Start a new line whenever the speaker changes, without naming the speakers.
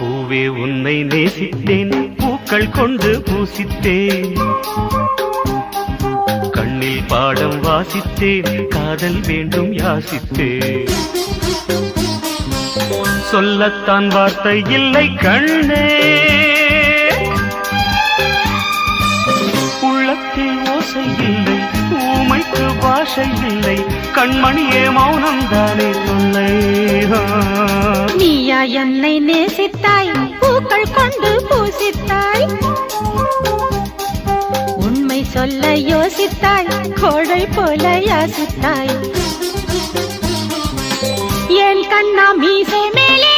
பூவே உன்னை நேசித்தேன், பூக்கள் கொண்டு பூசித்தேன், கண்ணில் பாடம் வாசித்தேன், காதல் வேண்டும் யாசித்தேன். சொல்லத்தான் வார்த்தை இல்லை கண்ணே, உள்ளத்தில் ஓசை இல்லை, ஊமைக்கு பாஷை இல்லை, கண்மணியே மௌனம் தானே சொல்லை.
நீயா என்னை நேசித்தாய், பூக்கள் கொண்டு பூசித்தாய், உண்மை சொல்ல யோசித்தாய், கோழை போல யாசித்தாய். என் கண்ணா மீசை மேலே